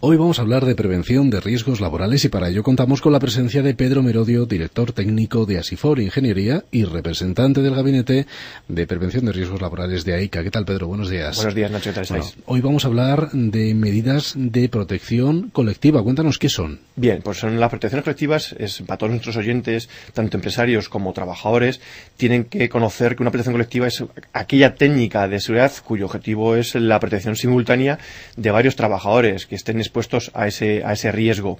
Hoy vamos a hablar de prevención de riesgos laborales y para ello contamos con la presencia de Pedro Merodio, director técnico de Asifor Ingeniería y representante del Gabinete de Prevención de Riesgos Laborales de AICA. ¿Qué tal, Pedro? Buenos días. Buenos días, Nacho. ¿Qué tal estáis? Hoy vamos a hablar de medidas de protección colectiva. Cuéntanos qué son. Bien, pues son las protecciones colectivas, para todos nuestros oyentes, tanto empresarios como trabajadores, tienen que conocer que una protección colectiva es aquella técnica de seguridad cuyo objetivo es la protección simultánea de varios trabajadores que estén expuestos a ese riesgo.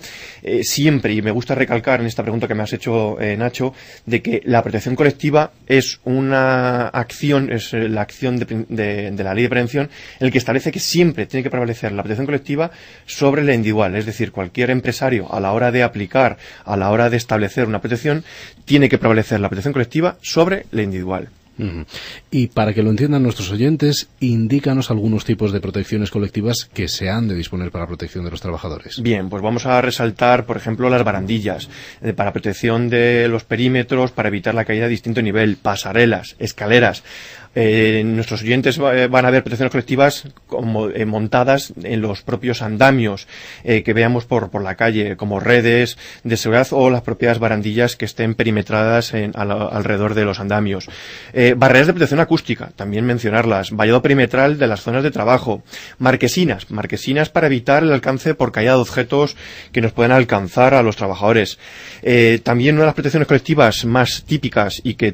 Siempre, y me gusta recalcar en esta pregunta que me has hecho, Nacho, de que la protección colectiva es una acción, es la acción de la ley de prevención, en el que establece que siempre tiene que prevalecer la protección colectiva sobre la individual. Es decir, cualquier empresario, a la hora de aplicar, a la hora de establecer una protección, tiene que prevalecer la protección colectiva sobre la individual. Y para que lo entiendan nuestros oyentes, indícanos algunos tipos de protecciones colectivas que se han de disponer para la protección de los trabajadores. Bien, pues vamos a resaltar, por ejemplo, las barandillas, para protección de los perímetros, para evitar la caída a distinto nivel, pasarelas, escaleras. Nuestros oyentes van a ver protecciones colectivas como montadas en los propios andamios que veamos por la calle, como redes de seguridad o las propias barandillas que estén perimetradas alrededor de los andamios. Barreras de protección acústica, también mencionarlas. Vallado perimetral de las zonas de trabajo. Marquesinas para evitar el alcance por caída de objetos que nos puedan alcanzar a los trabajadores. También una de las protecciones colectivas más típicas y que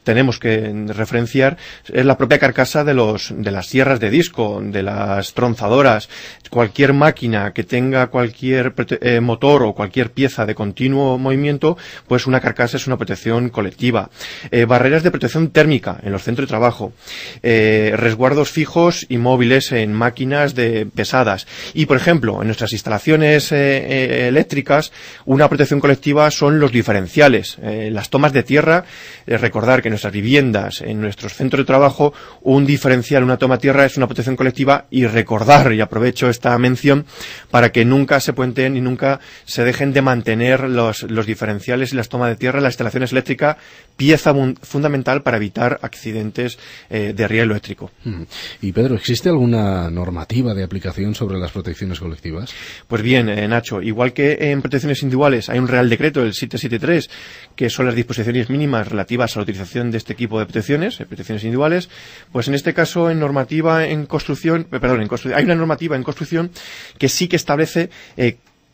tenemos que referenciar es la propia carcasa de las sierras de disco, de las tronzadoras. Cualquier máquina que tenga cualquier motor o cualquier pieza de continuo movimiento, pues una carcasa es una protección colectiva. Barreras de protección térmica en los centros de trabajo. Resguardos fijos y móviles en máquinas pesadas. Y, por ejemplo, en nuestras instalaciones eléctricas, una protección colectiva son los diferenciales. Las tomas de tierra, recordar que en nuestras viviendas, en nuestros centros de trabajo, un diferencial, una toma de tierra es una protección colectiva, y recordar, y aprovecho esta mención, para que nunca se puenten y nunca se dejen de mantener los diferenciales y las tomas de tierra en las instalaciones eléctricas, pieza fundamental para evitar accidentes de riesgo eléctrico. Y Pedro, ¿existe alguna normativa de aplicación sobre las protecciones colectivas? Pues bien, Nacho, igual que en protecciones individuales hay un Real Decreto, el 773, que son las disposiciones mínimas relativas a la utilización de este tipo de protecciones individuales, pues en este caso hay una normativa en construcción que sí que establece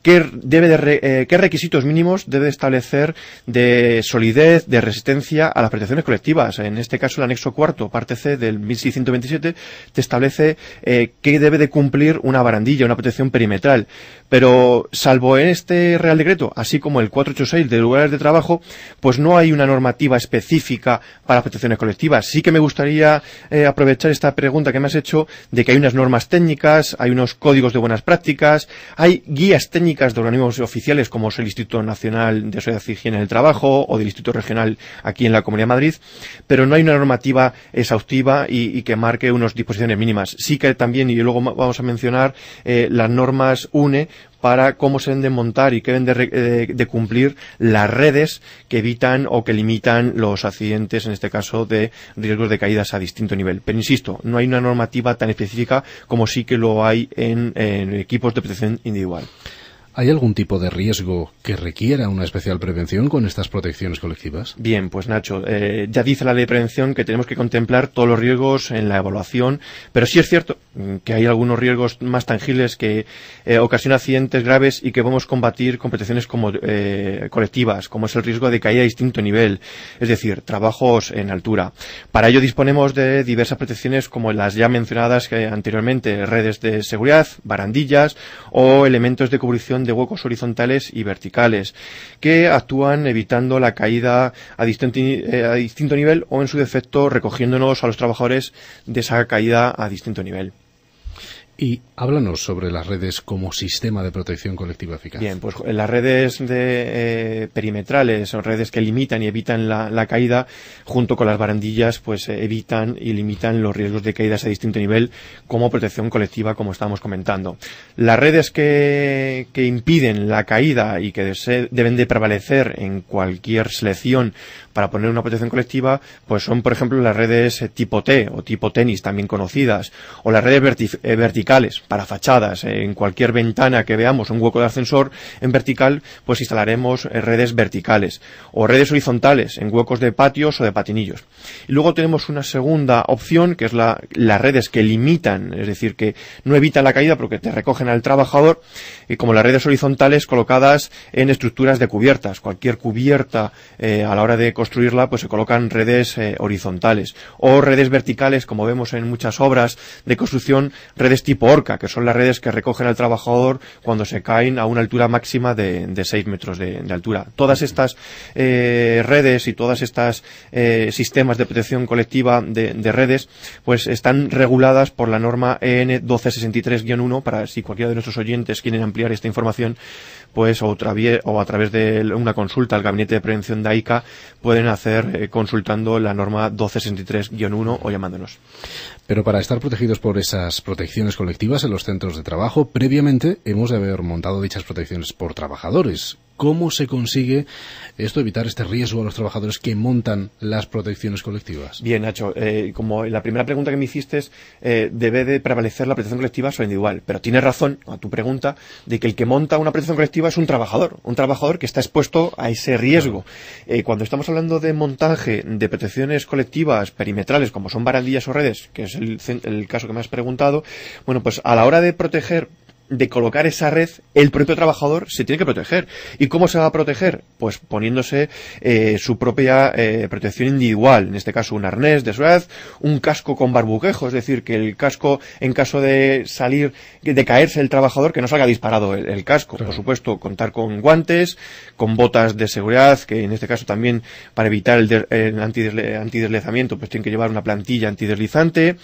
qué requisitos mínimos debe establecer de solidez, de resistencia a las protecciones colectivas. En este caso, el anexo cuarto, parte C del 1627, te establece qué debe de cumplir una barandilla, una protección perimetral. Pero, salvo en este Real Decreto, así como el 486 de lugares de trabajo, pues no hay una normativa específica para las protecciones colectivas. Sí que me gustaría aprovechar esta pregunta que me has hecho, de que hay unas normas técnicas, hay unos códigos de buenas prácticas, hay guías técnicas de organismos oficiales como es el Instituto Nacional de Seguridad y Higiene del Trabajo o del Instituto Regional aquí en la Comunidad de Madrid, pero no hay una normativa exhaustiva y que marque unas disposiciones mínimas. Sí que también, y luego vamos a mencionar las normas UNE para cómo se deben de montar y que deben de cumplir las redes que evitan o que limitan los accidentes, en este caso de riesgos de caídas a distinto nivel. Pero insisto, no hay una normativa tan específica como sí que lo hay en equipos de protección individual. ¿Hay algún tipo de riesgo que requiera una especial prevención con estas protecciones colectivas? Bien, pues Nacho, ya dice la ley de prevención que tenemos que contemplar todos los riesgos en la evaluación, pero sí es cierto que hay algunos riesgos más tangibles que ocasionan accidentes graves y que podemos combatir con protecciones colectivas, como es el riesgo de caída a distinto nivel, es decir, trabajos en altura. Para ello disponemos de diversas protecciones como las ya mencionadas anteriormente, redes de seguridad, barandillas o elementos de cubrición de huecos horizontales y verticales que actúan evitando la caída a distinto nivel o en su defecto recogiéndonos a los trabajadores de esa caída a distinto nivel. Y háblanos sobre las redes como sistema de protección colectiva eficaz. Bien, pues las redes perimetrales son redes que limitan y evitan la caída, junto con las barandillas, pues evitan y limitan los riesgos de caídas a distinto nivel como protección colectiva, como estábamos comentando. Las redes que impiden la caída y que deben de prevalecer en cualquier selección para poner una protección colectiva, pues son, por ejemplo, las redes tipo T o tipo tenis, también conocidas, o las redes verticales verticales para fachadas, en cualquier ventana que veamos un hueco de ascensor en vertical, pues instalaremos redes verticales o redes horizontales en huecos de patios o de patinillos. Y luego tenemos una segunda opción, que es las redes que limitan, es decir, que no evitan la caída porque te recogen al trabajador, como las redes horizontales colocadas en estructuras de cubiertas. Cualquier cubierta, a la hora de construirla, pues se colocan redes horizontales o redes verticales, como vemos en muchas obras de construcción, redes tipo horca, que son las redes que recogen al trabajador cuando se caen a una altura máxima de 6 metros de altura. Todas estas redes y todas estas sistemas de protección colectiva de redes, pues están reguladas por la norma EN 1263-1, para si cualquiera de nuestros oyentes quieren ampliar esta información, pues o a través de una consulta al Gabinete de Prevención de AICA pueden hacer consultando la norma 1263-1 o llamándonos. Pero para estar protegidos por esas protecciones colectivas en los centros de trabajo, previamente hemos de haber montado dichas protecciones por trabajadores. ¿Cómo se consigue esto, evitar este riesgo a los trabajadores que montan las protecciones colectivas? Bien, Nacho, como la primera pregunta que me hiciste debe de prevalecer la protección colectiva sobre individual, pero tienes razón a tu pregunta de que el que monta una protección colectiva es un trabajador que está expuesto a ese riesgo. Cuando estamos hablando de montaje de protecciones colectivas perimetrales, como son barandillas o redes, que es el caso que me has preguntado, bueno, pues a la hora de proteger, de colocar esa red, el propio trabajador se tiene que proteger. ¿Y cómo se va a proteger? Pues poniéndose su propia protección individual, en este caso un arnés de seguridad, un casco con barbuquejo, es decir, que el casco, en caso de caerse el trabajador, que no salga disparado el casco. Claro. Por supuesto, contar con guantes, con botas de seguridad, que en este caso también, para evitar el antideslizamiento, pues tienen que llevar una plantilla antideslizante.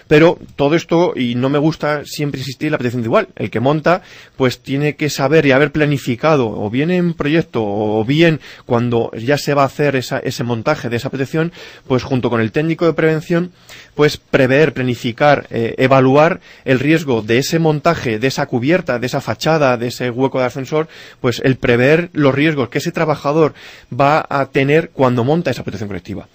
Pero todo esto, y no me gusta siempre insistir en la protección individual, el que monta, pues tiene que saber y haber planificado, o bien en proyecto, o bien cuando ya se va a hacer ese montaje de esa protección, pues junto con el técnico de prevención, pues prever, planificar, evaluar el riesgo de ese montaje, de esa cubierta, de esa fachada, de ese hueco de ascensor, pues el prever los riesgos que ese trabajador va a tener cuando monta esa protección colectiva.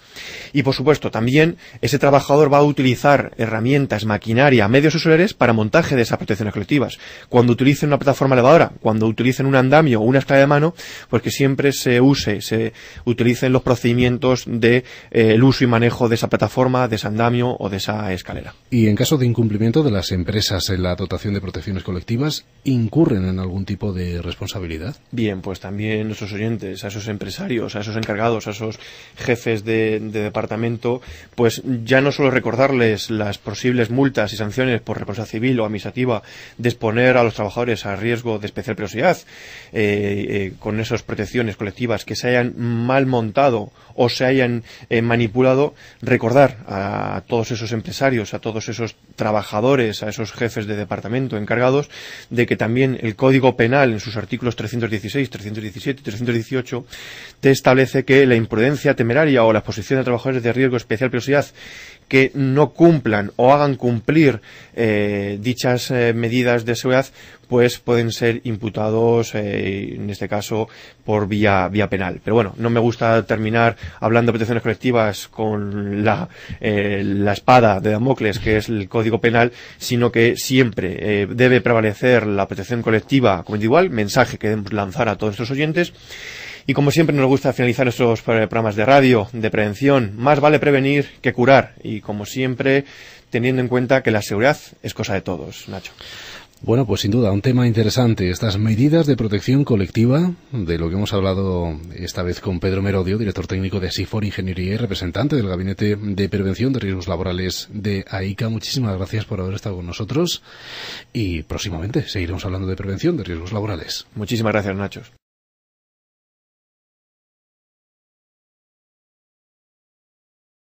Y por supuesto, también ese trabajador va a utilizar herramientas, maquinaria, medios auxiliares para montaje de esas protecciones colectivas. Cuando utilicen una plataforma elevadora, cuando utilicen un andamio o una escalera de mano, pues que siempre se utilicen los procedimientos de el uso y manejo de esa plataforma, de ese andamio o de esa escalera. Y en caso de incumplimiento de las empresas en la dotación de protecciones colectivas, ¿incurren en algún tipo de responsabilidad? Bien, pues también nuestros oyentes, a esos empresarios, a esos encargados, a esos jefes de departamento, pues ya no solo recordarles las posibles multas y sanciones por responsabilidad civil o administrativa de exponer a los trabajadores a riesgo de especial peligrosidad con esas protecciones colectivas que se hayan mal montado o se hayan manipulado, recordar a todos esos empresarios, a todos esos trabajadores, a esos jefes de departamento encargados, de que también el Código Penal, en sus artículos 316, 317 y 318, te establece que la imprudencia temeraria o la exposición de trabajadores de riesgo de especial peligrosidad que no cumplan o hagan cumplir dichas medidas de seguridad, pues pueden ser imputados, en este caso, por vía penal. Pero bueno, no me gusta terminar hablando de protecciones colectivas con la espada de Damocles, que es el Código Penal, sino que siempre debe prevalecer la protección colectiva como individual, mensaje que debemos lanzar a todos nuestros oyentes. Y como siempre nos gusta finalizar estos programas de radio, de prevención, más vale prevenir que curar. Y como siempre, teniendo en cuenta que la seguridad es cosa de todos, Nacho. Bueno, pues sin duda, un tema interesante. Estas medidas de protección colectiva, de lo que hemos hablado esta vez con Pedro Merodio, director técnico de Asifor Ingeniería y representante del Gabinete de Prevención de Riesgos Laborales de AICA. Muchísimas gracias por haber estado con nosotros y próximamente seguiremos hablando de prevención de riesgos laborales. Muchísimas gracias, Nacho.